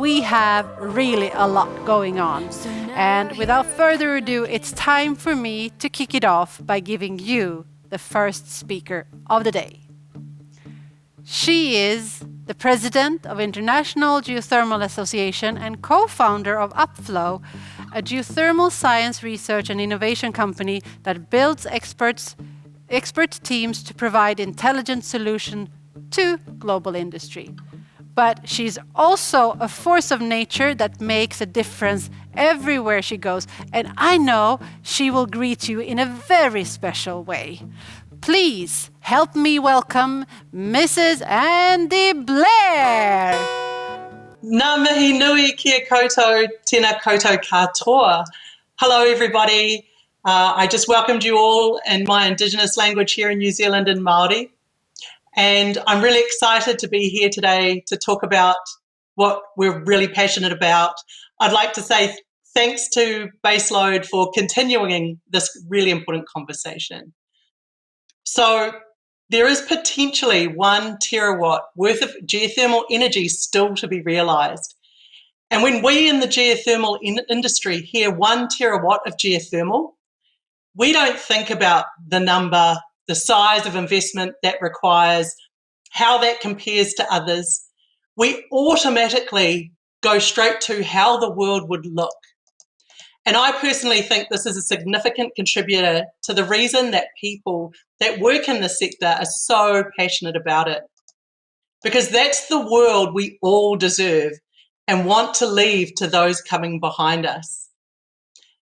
we have really a lot going on. And without further ado, it's time for me to kick it off by giving you the first speaker of the day. She is the president of International Geothermal Association and co-founder of Upflow, a geothermal science research and innovation company that builds expert teams to provide intelligent solutions to global industry. But she's also a force of nature that makes a difference everywhere she goes, and I know she will greet you in a very special way. Please help me welcome Mrs. Andrea Blair. Ngā mihi nui kia koutou, tēnā koutou katoa. Hello everybody. I just welcomed you all in my Indigenous language here in New Zealand in Māori. And I'm really excited to be here today to talk about what we're really passionate about. I'd like to say thanks to Baseload for continuing this really important conversation. So there is potentially 1 terawatt worth of geothermal energy still to be realised. And when we in the geothermal industry hear 1 terawatt of geothermal, we don't think about the number, the size of investment that requires, how that compares to others. We automatically go straight to how the world would look. And I personally think this is a significant contributor to the reason that people that work in the sector are so passionate about it. Because that's the world we all deserve and want to leave to those coming behind us.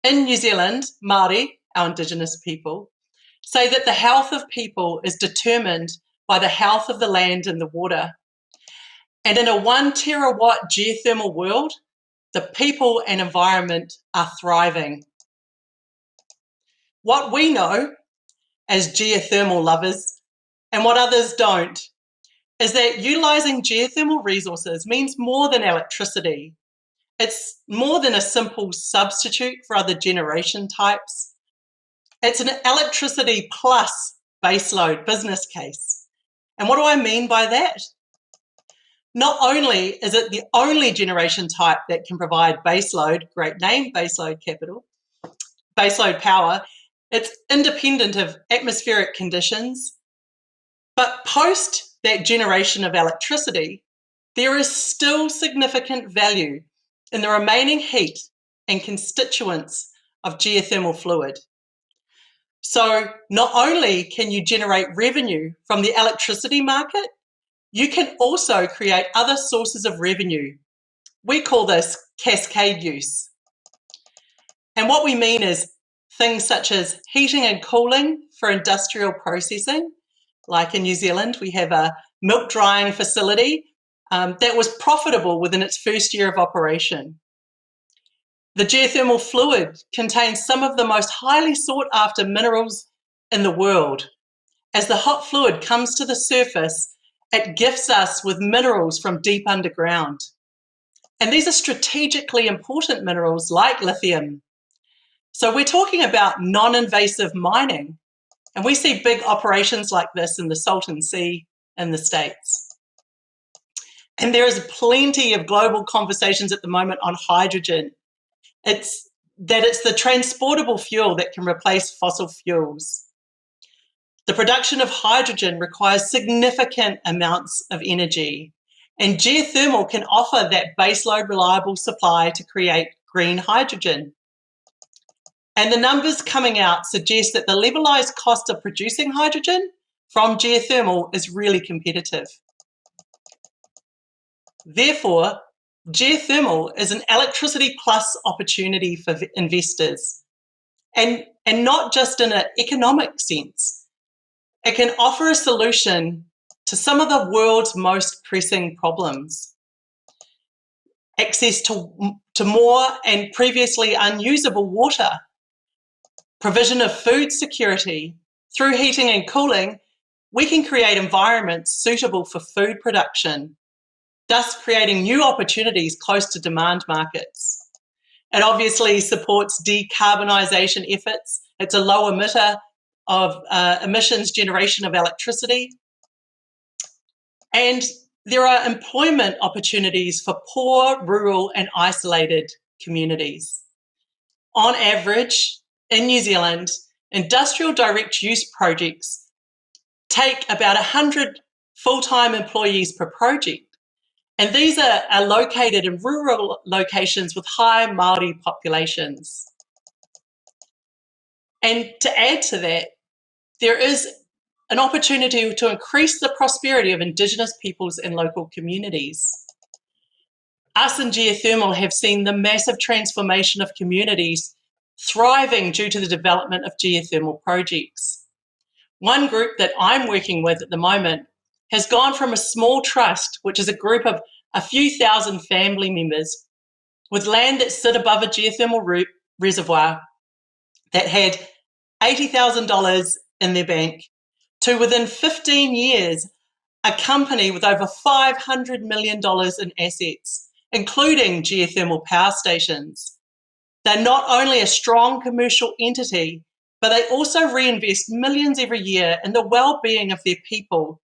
In New Zealand, Māori, our Indigenous people, say that the health of people is determined by the health of the land and the water. And in a 1 terawatt geothermal world, the people and environment are thriving. What we know as geothermal lovers, and what others don't, is that utilising geothermal resources means more than electricity. It's more than a simple substitute for other generation types. It's an electricity plus baseload business case. And what do I mean by that? Not only is it the only generation type that can provide baseload, great name, baseload capital, baseload power, it's independent of atmospheric conditions, but post that generation of electricity, there is still significant value in the remaining heat and constituents of geothermal fluid. So not only can you generate revenue from the electricity market, you can also create other sources of revenue. We call this cascade use. And what we mean is things such as heating and cooling for industrial processing. Like in New Zealand, we have a milk drying facility that was profitable within its first year of operation. The geothermal fluid contains some of the most highly sought after minerals in the world. As the hot fluid comes to the surface, it gifts us with minerals from deep underground. And these are strategically important minerals like lithium. So we're talking about non-invasive mining, and we see big operations like this in the Salton Sea in the States. And there is plenty of global conversations at the moment on hydrogen. It's the transportable fuel that can replace fossil fuels. The production of hydrogen requires significant amounts of energy, and geothermal can offer that baseload reliable supply to create green hydrogen. And the numbers coming out suggest that the levelized cost of producing hydrogen from geothermal is really competitive. Therefore, geothermal is an electricity plus opportunity for investors, and not just in an economic sense. It can offer a solution to some of the world's most pressing problems. Access to more and previously unusable water, provision of food security. Through heating and cooling, we can create environments suitable for food production, thus creating new opportunities close to demand markets. It obviously supports decarbonisation efforts. It's a low emitter of emissions generation of electricity. And There are employment opportunities for poor, rural and isolated communities. On average, in New Zealand, industrial direct use projects take about 100 full-time employees per project. And these are located in rural locations with high Māori populations. And to add to that, there is an opportunity to increase the prosperity of Indigenous peoples and local communities. Us in geothermal have seen the massive transformation of communities thriving due to the development of geothermal projects. One group that I'm working with at the moment has gone from a small trust, which is a group of a few thousand family members with land that sit above a geothermal reservoir that had $80,000 in their bank, to within 15 years, a company with over $500 million in assets, including geothermal power stations. They're not only a strong commercial entity, but they also reinvest millions every year in the well-being of their people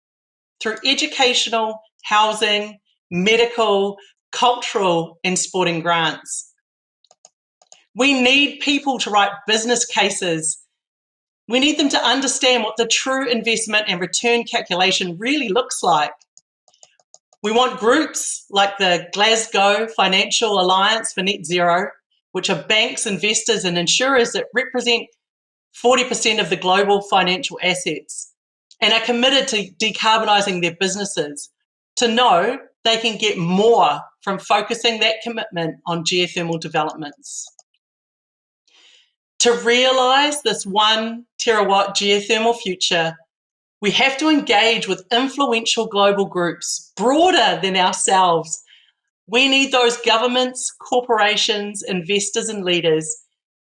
through educational, housing, medical, cultural, and sporting grants. We need people to write business cases. We need them to understand what the true investment and return calculation really looks like. We want groups like the Glasgow Financial Alliance for Net Zero, which are banks, investors, and insurers that represent 40% of the global financial assets and are committed to decarbonising their businesses, to know they can get more from focusing that commitment on geothermal developments. To realise this 1 terawatt geothermal future, we have to engage with influential global groups broader than ourselves. We need those governments, corporations, investors and leaders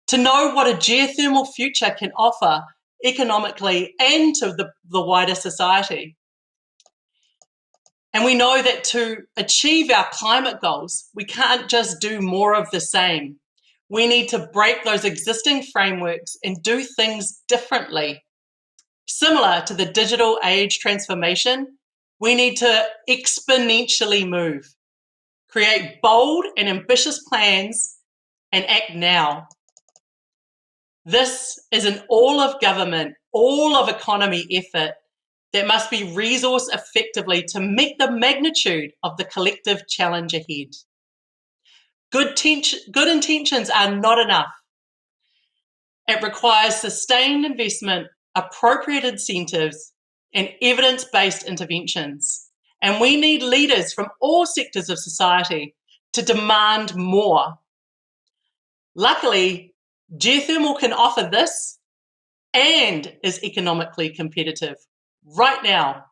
to know what a geothermal future can offer economically and to the wider society. And we know that to achieve our climate goals, we can't just do more of the same. We need to break those existing frameworks and do things differently. Similar to the digital age transformation, we need to exponentially move, create bold and ambitious plans, and act now. This is an all of government, all of economy effort that must be resourced effectively to meet the magnitude of the collective challenge ahead. Good intentions are not enough. It requires sustained investment, appropriate incentives, and evidence-based interventions. And we need leaders from all sectors of society to demand more. Luckily, geothermal can offer this and is economically competitive right now.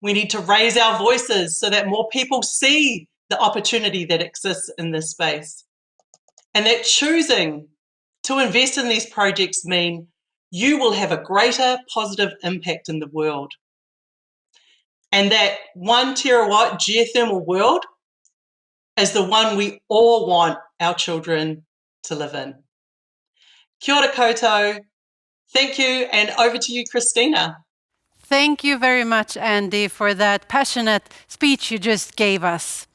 We need to raise our voices so that more people see the opportunity that exists in this space, and that choosing to invest in these projects mean you will have a greater positive impact in the world. And that 1 terawatt geothermal world is the one we all want our children to live in. Kia ora koutou. Thank you, and over to you, Christina. Thank you very much, Andy, for that passionate speech you just gave us.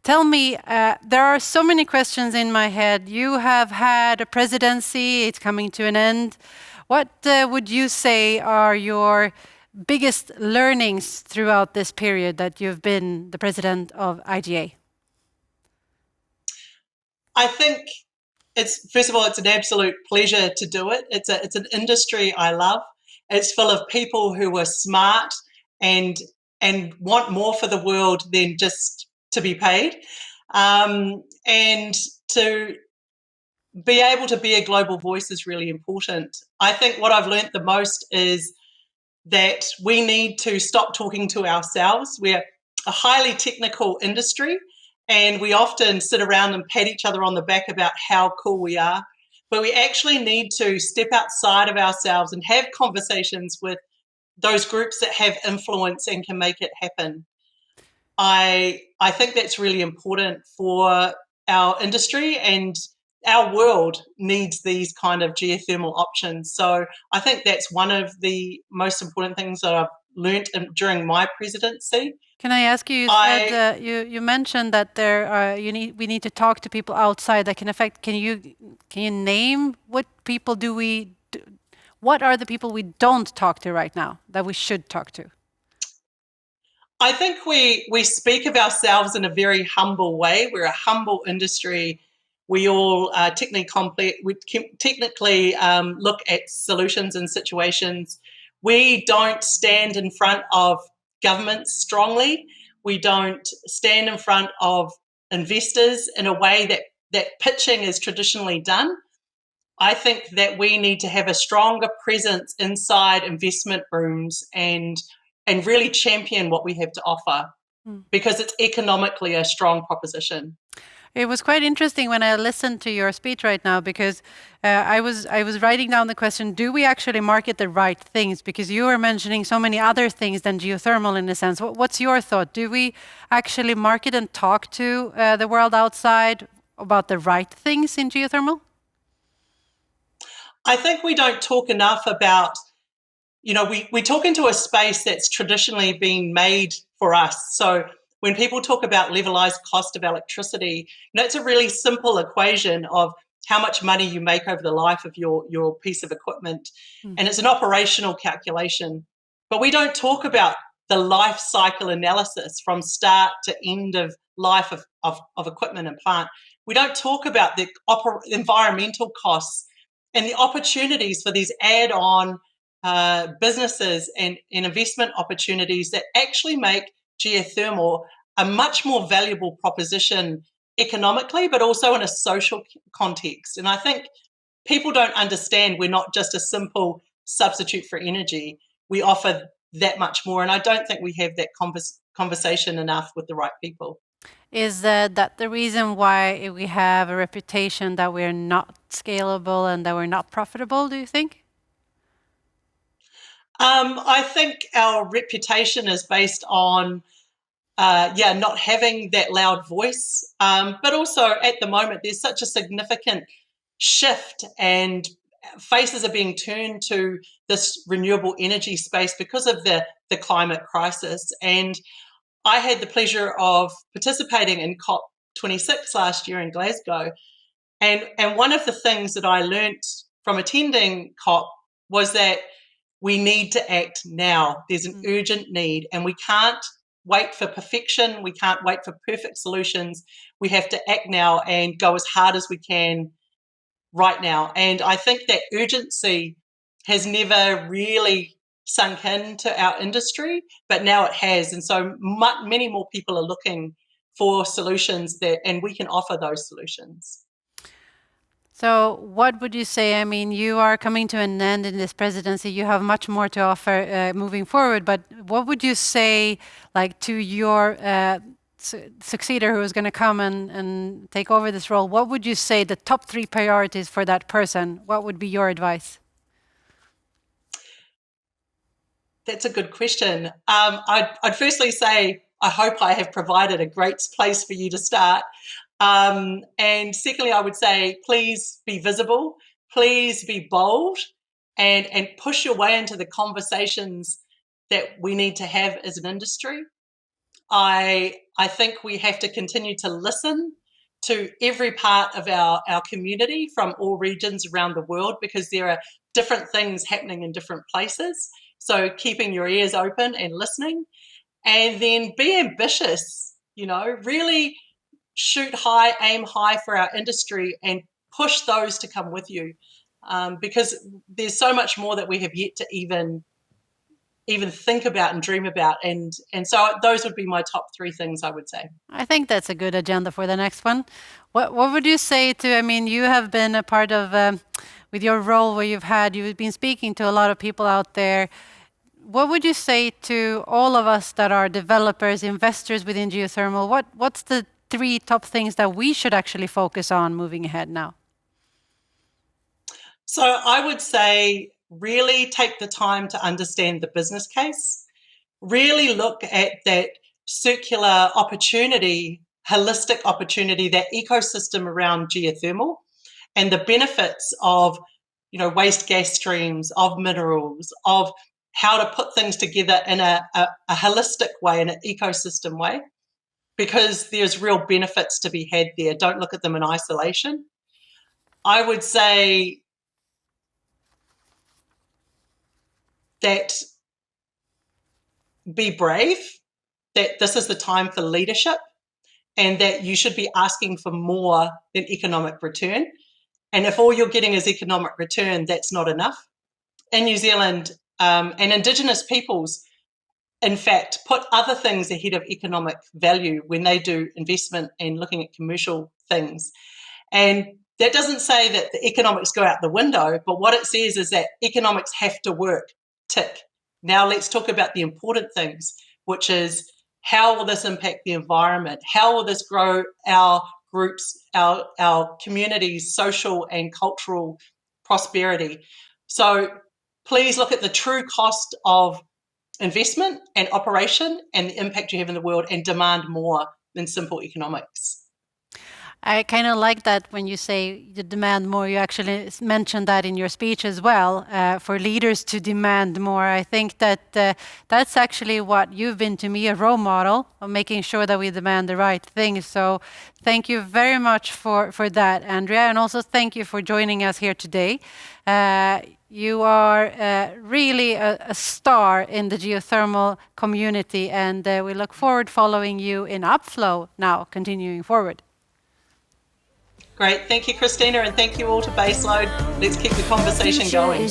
Tell me, there are so many questions in my head. You have had a presidency, it's coming to an end. What would you say are your biggest learnings throughout this period that you've been the president of IGA? I think first of all, it's an absolute pleasure to do it. It's an industry I love. It's full of people who are smart and want more for the world than just to be paid. And to be able to be a global voice is really important. I think what I've learnt the most is that we need to stop talking to ourselves. We're a highly technical industry, and we often sit around and pat each other on the back about how cool we are. But we actually need to step outside of ourselves and have conversations with those groups that have influence and can make it happen. I think that's really important for our industry, and our world needs these kind of geothermal options. So I think that's one of the most important things that I've learnt during my presidency. Can I ask you? You said you mentioned that we need to talk to people outside that can affect. Can you name what people what are the people we don't talk to right now that we should talk to? I think we speak of ourselves in a very humble way. We're a humble industry. We all technically look at solutions and situations. We don't stand in front of governments strongly. We don't stand in front of investors in a way that pitching is traditionally done. I think that we need to have a stronger presence inside investment rooms and really champion what we have to offer, because it's economically a strong proposition. It was quite interesting when I listened to your speech right now, because I was writing down the question: do we actually market the right things? Because you were mentioning so many other things than geothermal in a sense. What's your thought? Do we actually market and talk to the world outside about the right things in geothermal? I think we don't talk enough about, we talk into a space that's traditionally been made for us. So when people talk about levelized cost of electricity, it's a really simple equation of how much money you make over the life of your piece of equipment. And it's an operational calculation. But we don't talk about the life cycle analysis from start to end of life of equipment and plant. We don't talk about the environmental costs and the opportunities for these add-on businesses and investment opportunities that actually make geothermal a much more valuable proposition economically, but also in a social context. And I think people don't understand we're not just a simple substitute for energy. We offer that much more, and I don't think we have that conversation enough with the right people. Is that the reason why we have a reputation that we're not scalable and that we're not profitable, do you think? I think our reputation is based on not having that loud voice, but also at the moment there's such a significant shift and faces are being turned to this renewable energy space because of the climate crisis. And I had the pleasure of participating in COP26 last year in Glasgow. And one of the things that I learnt from attending COP was that we need to act now. There's an urgent need, and we can't wait for perfection. We can't wait for perfect solutions. We have to act now and go as hard as we can right now. And I think that urgency has never really sunk into our industry, but now it has. And so many more people are looking for solutions and we can offer those solutions. So what would you say? I mean, you are coming to an end in this presidency. You have much more to offer moving forward. But what would you say, like, to your successor who is going to come and take over this role? What would you say the top 3 priorities for that person? What would be your advice? That's a good question. I'd firstly say I hope I have provided a great place for you to start. And secondly, I would say, please be visible, please be bold, and push your way into the conversations that we need to have as an industry. I think we have to continue to listen to every part of our community from all regions around the world, because there are different things happening in different places. So keeping your ears open and listening, and then be ambitious, really shoot high, aim high for our industry and push those to come with you, because there's so much more that we have yet to even think about and dream about. And so those would be my top 3 things, I would say. I think that's a good agenda for the next one. What would you say to, I mean, you have been a part of, with your role where you've been speaking to a lot of people out there. What would you say to all of us that are developers, investors within geothermal? What's the 3 top things that we should actually focus on moving ahead now? So I would say really take the time to understand the business case. Really look at that circular opportunity, holistic opportunity, that ecosystem around geothermal, and the benefits of waste gas streams, of minerals, of how to put things together in a holistic way, in an ecosystem way, because there's real benefits to be had there. Don't look at them in isolation. I would say that be brave, that this is the time for leadership, and that you should be asking for more than economic return. And if all you're getting is economic return, that's not enough. In New Zealand, and Indigenous peoples, in fact, put other things ahead of economic value when they do investment and looking at commercial things. And that doesn't say that the economics go out the window, but what it says is that economics have to work, tick. Now let's talk about the important things, which is how will this impact the environment? How will this grow our groups, our communities' social and cultural prosperity? So please look at the true cost of investment and operation and the impact you have in the world, and demand more than simple economics. I kind of like that when you say you demand more. You actually mentioned that in your speech as well, for leaders to demand more. I think that that's actually what you've been to me, a role model of making sure that we demand the right things. So thank you very much for that, Andrea. And also thank you for joining us here today. You are really a star in the geothermal community, and we look forward following you in Upflow now, continuing forward. Great. Thank you, Christina, and thank you all to Baseload. Let's keep the conversation going.